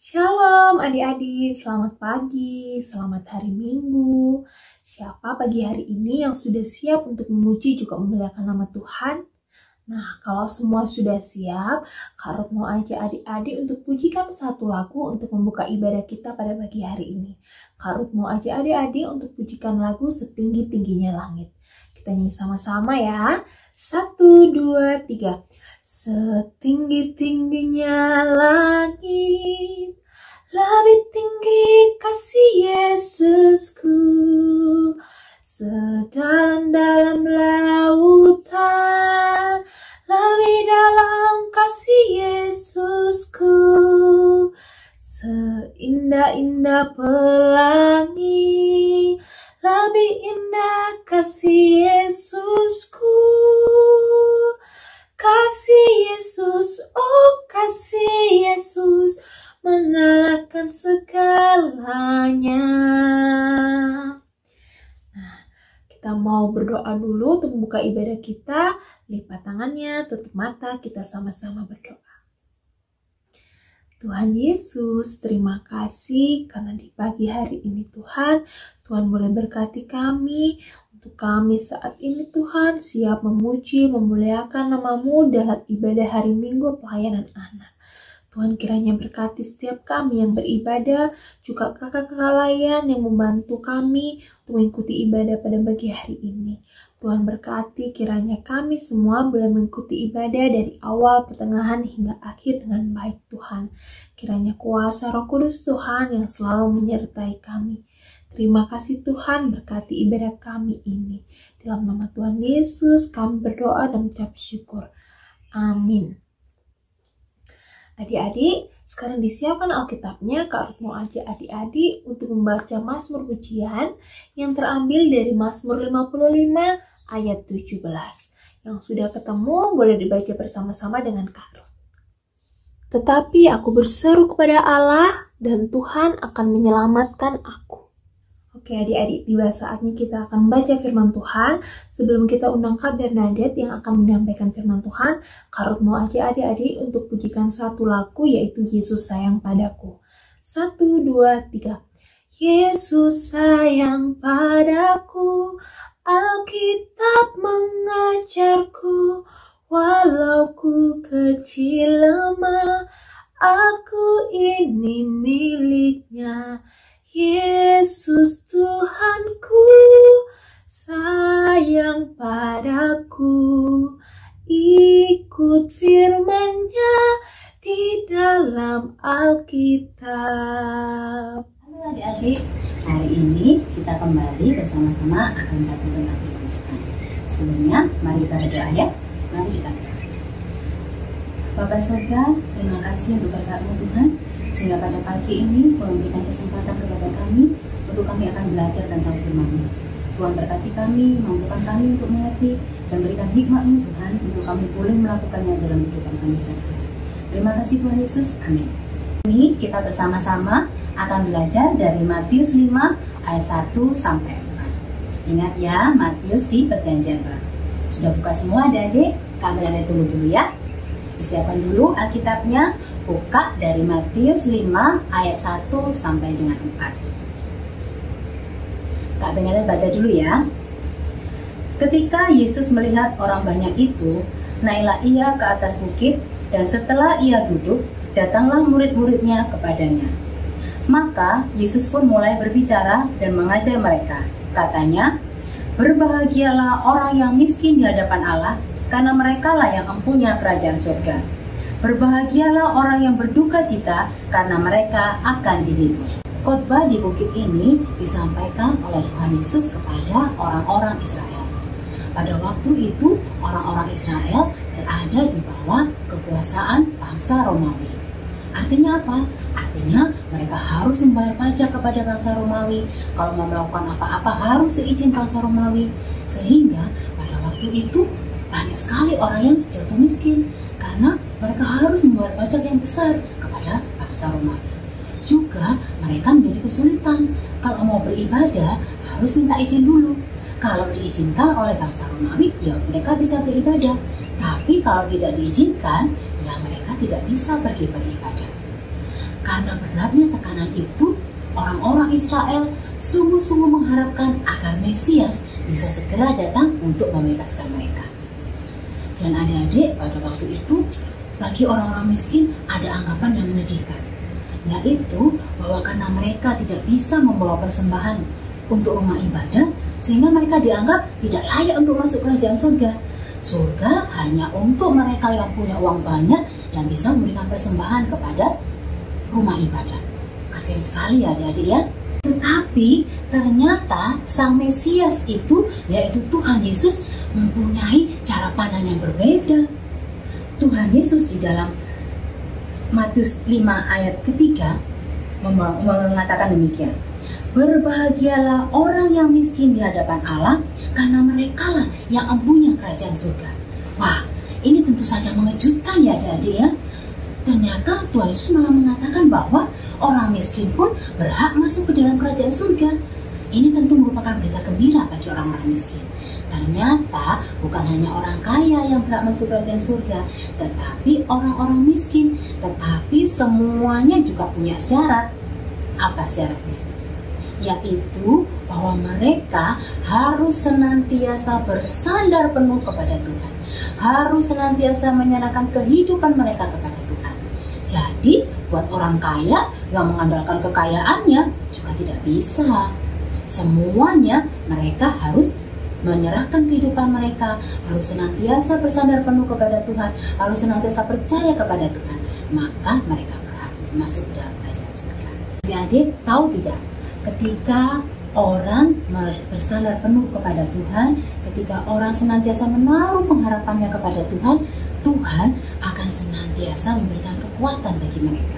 Shalom adik-adik, selamat pagi, selamat hari Minggu. Siapa pagi hari ini yang sudah siap untuk memuji juga memuliakan nama Tuhan? Nah, kalau semua sudah siap, Kak Ruth mau ajak adik-adik untuk pujikan satu lagu untuk membuka ibadah kita pada pagi hari ini. Kak Ruth mau ajak adik-adik untuk pujikan lagu Setinggi-tingginya Langit. Kita nyanyi sama-sama ya. 1, 2, 3. Setinggi-tingginya langit, lebih tinggi kasih Yesusku, sedalam-dalam lautan, lebih dalam kasih Yesusku, seindah-indah pelangi, lebih indah kasih Yesusku. Kasih Yesus, oh kasih Yesus, mengalahkan segalanya. Nah, kita mau berdoa dulu untuk membuka ibadah kita. Lipat tangannya, tutup mata, kita sama-sama berdoa. Tuhan Yesus, terima kasih karena di pagi hari ini Tuhan boleh berkati kami. Untuk kami saat ini Tuhan siap memuji, memuliakan nama-Mu dalam ibadah hari Minggu pelayanan anak. Tuhan kiranya berkati setiap kami yang beribadah, juga kakak-kakak lain yang membantu kami untuk mengikuti ibadah pada pagi hari ini. Tuhan berkati kiranya kami semua boleh mengikuti ibadah dari awal, pertengahan, hingga akhir dengan baik Tuhan. Kiranya kuasa Roh Kudus Tuhan yang selalu menyertai kami. Terima kasih Tuhan, berkati ibadah kami ini. Dalam nama Tuhan Yesus kami berdoa dan mengucap syukur. Amin. Adik-adik, sekarang disiapkan Alkitabnya. Kak Ruth mau ajak adik-adik untuk membaca Mazmur Pujian yang terambil dari Mazmur 55 ayat 17. Yang sudah ketemu boleh dibaca bersama-sama dengan Kak Ruth. Tetapi aku berseru kepada Allah dan Tuhan akan menyelamatkan aku. Oke adik-adik, tiba saatnya kita akan membaca firman Tuhan. Sebelum kita undang Kak Bernadette yang akan menyampaikan firman Tuhan, Kak Ruth mau ajak adik-adik untuk pujikan satu lagu yaitu Yesus Sayang Padaku. 1, 2, 3. Yesus sayang padaku, Alkitab mengajarku, walau ku kecil lemah, aku ini miliknya. Yesus Tuhanku sayang padaku, ikut firman-Nya di dalam Alkitab. Halo adik-adik, hari ini kita kembali bersama-sama akan baca tentang firman Tuhan. Sebelumnya, mari kita berdoa ya. Mari kita berdoa. Bapa Surga, terima kasih untuk berkat-Mu Tuhan, sehingga pada pagi ini Tuhan memberikan kesempatan kepada kami untuk kami akan belajar tentang firman-Mu. Tuhan berkati kami, mampukan kami untuk mengerti dan berikan hikmat-Mu Tuhan untuk kami boleh melakukannya dalam kehidupan kami sehari-hari. Terima kasih Tuhan Yesus, amin. Ini kita bersama-sama akan belajar dari Matius 5 ayat 1 sampai 4. Ingat ya, Matius di Perjanjian Baru. Sudah buka semua adik-adik? Kami ada tunggu dulu ya. Disiapkan dulu Alkitabnya. Buka dari Matius 5 ayat 1 sampai dengan 4. Kak Bernadette baca dulu ya. Ketika Yesus melihat orang banyak itu, naiklah ia ke atas bukit, dan setelah ia duduk, datanglah murid-muridnya kepadanya. Maka Yesus pun mulai berbicara dan mengajar mereka. Katanya, berbahagialah orang yang miskin di hadapan Allah, karena merekalah yang empunya kerajaan surga. Berbahagialah orang yang berduka cita, karena mereka akan dihibur. Khotbah di bukit ini disampaikan oleh Tuhan Yesus kepada orang-orang Israel. Pada waktu itu, orang-orang Israel berada di bawah kekuasaan bangsa Romawi. Artinya apa? Artinya mereka harus membayar pajak kepada bangsa Romawi. Kalau mau melakukan apa-apa harus seizin bangsa Romawi. Sehingga pada waktu itu banyak sekali orang yang jatuh miskin, karena mereka harus membayar pajak yang besar kepada bangsa Romawi. Juga mereka menjadi kesulitan. Kalau mau beribadah harus minta izin dulu. Kalau diizinkan oleh bangsa Romawi, ya mereka bisa beribadah. Tapi kalau tidak diizinkan, ya mereka tidak bisa pergi beribadah. Karena beratnya tekanan itu, orang-orang Israel sungguh-sungguh mengharapkan agar Mesias bisa segera datang untuk membebaskan mereka. Dan adik-adik, pada waktu itu, bagi orang-orang miskin ada anggapan yang menyedihkan, yaitu bahwa karena mereka tidak bisa membawa persembahan untuk rumah ibadah, sehingga mereka dianggap tidak layak untuk masuk kerajaan surga. Surga hanya untuk mereka yang punya uang banyak dan bisa memberikan persembahan kepada rumah ibadah. Kasihan sekali ya adik-adik ya. Tetapi ternyata Sang Mesias itu, yaitu Tuhan Yesus, mempunyai cara pandang yang berbeda. Tuhan Yesus di dalam Matius 5 ayat ketiga mengatakan demikian. Berbahagialah orang yang miskin di hadapan Allah, karena merekalah yang empunya kerajaan surga. Wah, ini tentu saja mengejutkan ya adik-adik ya. Ternyata Tuhan Yesus malah mengatakan bahwa orang miskin pun berhak masuk ke dalam kerajaan surga. Ini tentu merupakan berita gembira bagi orang-orang miskin. Ternyata bukan hanya orang kaya yang berhak masuk kerajaan surga, tetapi orang-orang miskin. Tetapi semuanya juga punya syarat. Apa syaratnya? Yaitu bahwa mereka harus senantiasa bersandar penuh kepada Tuhan, harus senantiasa menyerahkan kehidupan mereka kepada Tuhan. Jadi buat orang kaya yang mengandalkan kekayaannya juga tidak bisa. Semuanya mereka harus menyerahkan kehidupan mereka, harus senantiasa bersandar penuh kepada Tuhan, harus senantiasa percaya kepada Tuhan. Maka mereka berhak masuk ke dalam kerajaan surga. Adik-adik tahu tidak? Ketika orang bersandar penuh kepada Tuhan, ketika orang senantiasa menaruh pengharapannya kepada Tuhan, Tuhan akan senantiasa memberikan kekuatan bagi mereka.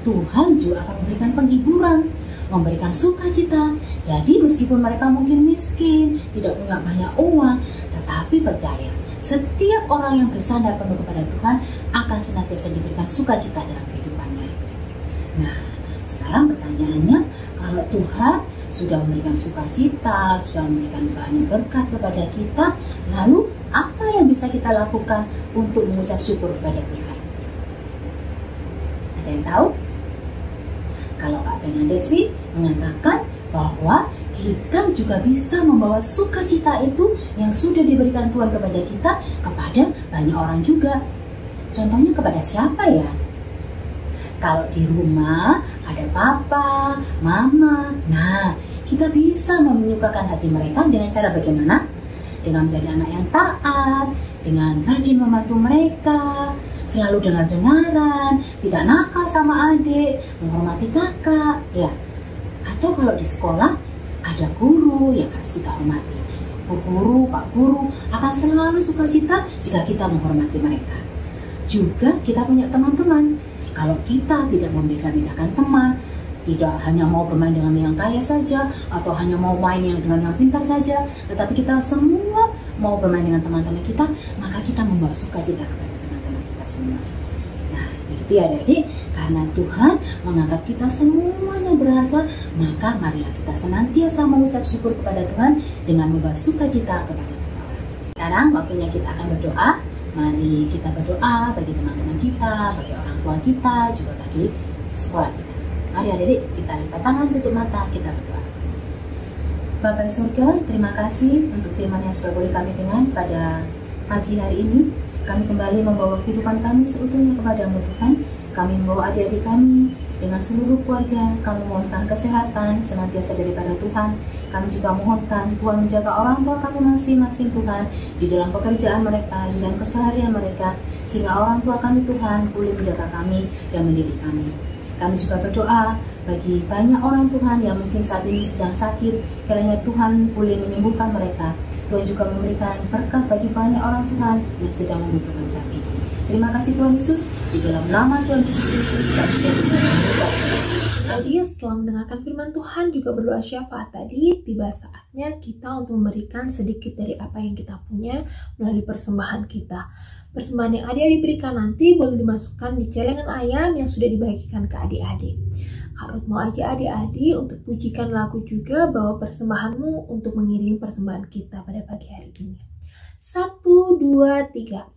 Tuhan juga akan memberikan penghiburan, memberikan sukacita. Jadi meskipun mereka mungkin miskin, tidak punya banyak uang, tetapi percaya, setiap orang yang bersandar penuh kepada Tuhan akan senantiasa diberikan sukacita dalam kehidupannya. Nah, sekarang pertanyaannya, kalau Tuhan sudah memberikan sukacita, sudah memberikan banyak berkat kepada kita, lalu apa yang bisa kita lakukan untuk mengucap syukur kepada Tuhan? Ada yang tahu? Kalau Kak Bernadette sih mengatakan bahwa kita juga bisa membawa sukacita itu yang sudah diberikan Tuhan kepada kita kepada banyak orang juga. Contohnya kepada siapa ya? Kalau di rumah ada papa, mama, nah kita bisa menyukakan hati mereka dengan cara bagaimana? Dengan menjadi anak yang taat, dengan rajin membantu mereka, selalu dengar-dengaran, tidak nakal sama adik, menghormati kakak, ya. Atau kalau di sekolah ada guru yang harus kita hormati. Bu guru, Pak Guru akan selalu sukacita jika kita menghormati mereka. Juga kita punya teman-teman. Kalau kita tidak membeda-bedakan teman, tidak hanya mau bermain dengan yang kaya saja, atau hanya mau main dengan yang pintar saja, tetapi kita semua mau bermain dengan teman-teman kita, maka kita membawa sukacita kepada teman-teman kita semua. Nah, begitu ya adik-adik, karena Tuhan menganggap kita semuanya berharga, maka marilah kita senantiasa mengucap syukur kepada Tuhan dengan membawa sukacita kepada kita. Sekarang waktunya kita akan berdoa. Mari kita berdoa bagi teman-teman kita, bagi orang tua kita, juga bagi sekolah kita. Mari adik-adik, kita lipat tangan, tutup mata, kita berdoa. Bapa di surga, terima kasih untuk firman yang sudah boleh kami dengar pada pagi hari ini. Kami kembali membawa kehidupan kami seutuhnya kepadamu Tuhan. Kami membawa adik-adik kami dengan seluruh keluarga. Kami mohonkan kesehatan senantiasa daripada Tuhan. Kami juga mohonkan Tuhan menjaga orang tua kami masing-masing Tuhan, di dalam pekerjaan mereka, di dalam keseharian mereka, sehingga orang tua kami Tuhan boleh menjaga kami dan mendidik kami. Kami juga berdoa bagi banyak orang Tuhan yang mungkin saat ini sedang sakit, kiranya Tuhan boleh menyembuhkan mereka. Tuhan juga memberikan berkat bagi banyak orang Tuhan yang sedang membutuhkan sakit. Terima kasih Tuhan Yesus, di dalam nama Tuhan Yesus Kristus kami berdoa. Tadi setelah mendengarkan firman Tuhan juga berdoa syafaat tadi, tiba saatnya kita untuk memberikan sedikit dari apa yang kita punya melalui persembahan kita. Persembahan yang adik-adik berikan nanti boleh dimasukkan di celengan ayam yang sudah dibagikan ke adik-adik. Karut mau aja adik-adik untuk pujikan lagu juga, bawa persembahanmu untuk mengiringi persembahan kita pada pagi hari ini. 1, 2, 3.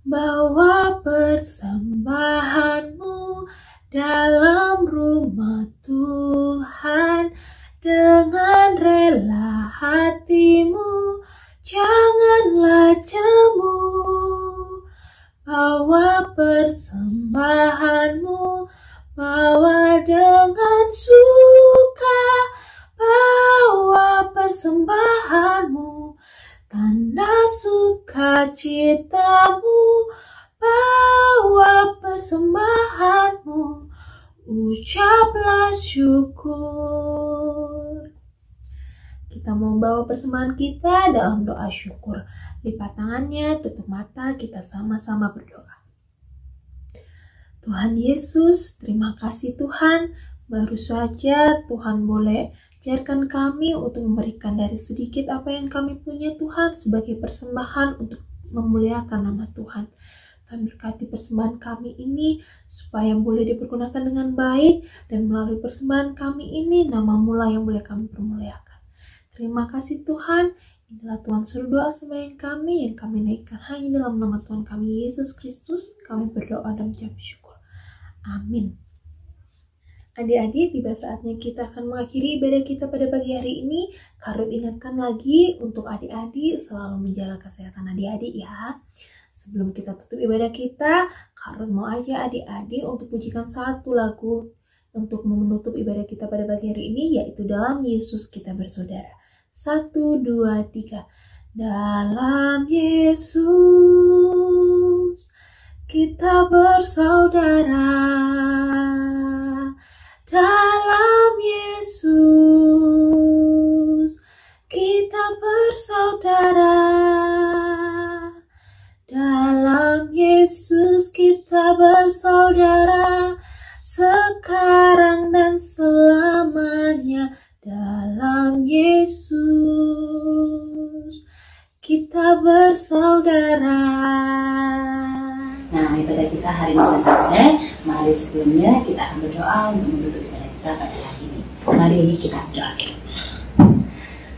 Bawa persembahanmu dalam rumah Tuhan dengan rela hatimu. Janganlah jemu, bawa persembahanmu, bawa dengan suka, bawa persembahanmu, tanda sukacitamu, bawa persembahanmu, ucaplah syukur. Kita mau bawa persembahan kita dalam doa syukur. Lipat tangannya, tutup mata, kita sama-sama berdoa. Tuhan Yesus, terima kasih Tuhan. Baru saja Tuhan boleh ajarkan kami untuk memberikan dari sedikit apa yang kami punya Tuhan sebagai persembahan untuk memuliakan nama Tuhan. Tuhan berkati persembahan kami ini supaya boleh dipergunakan dengan baik, dan melalui persembahan kami ini nama-Mu lah yang boleh kami permuliakan. Terima kasih Tuhan. Inilah Tuhan suruh doa sembahyang kami yang kami naikkan hanya dalam nama Tuhan kami Yesus Kristus. Kami berdoa dan mengucap syukur. Amin. Adik-adik, tiba saatnya kita akan mengakhiri ibadah kita pada pagi hari ini. Karut ingatkan lagi untuk adik-adik selalu menjaga kesehatan adik-adik ya. Sebelum kita tutup ibadah kita, Karut mau aja adik-adik untuk pujikan satu lagu untuk menutup ibadah kita pada pagi hari ini, yaitu Dalam Yesus Kita Bersaudara. 1, 2, 3. Dalam Yesus kita bersaudara. Dalam Yesus kita bersaudara. Dalam Yesus kita bersaudara, sekarang dan selamanya. Dalam Yesus kita bersaudara. Nah, ibadah kita hari ini sudah selesai. Mari sebelumnya kita akan berdoa untuk menutup ibadah kita pada hari ini. Mari kita berdoa.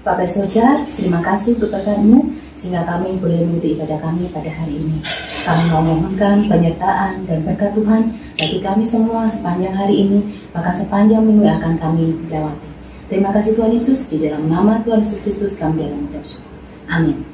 Bapak Surga, terima kasih berkat-Mu sehingga kami boleh mengikuti ibadah kami pada hari ini. Kami memohonkan penyertaan dan berkat Tuhan bagi kami semua sepanjang hari ini, bahkan sepanjang minggu yang akan kami lewati. Terima kasih Tuhan Yesus, di dalam nama Tuhan Yesus Kristus kami dalam mengucap syukur. Amin.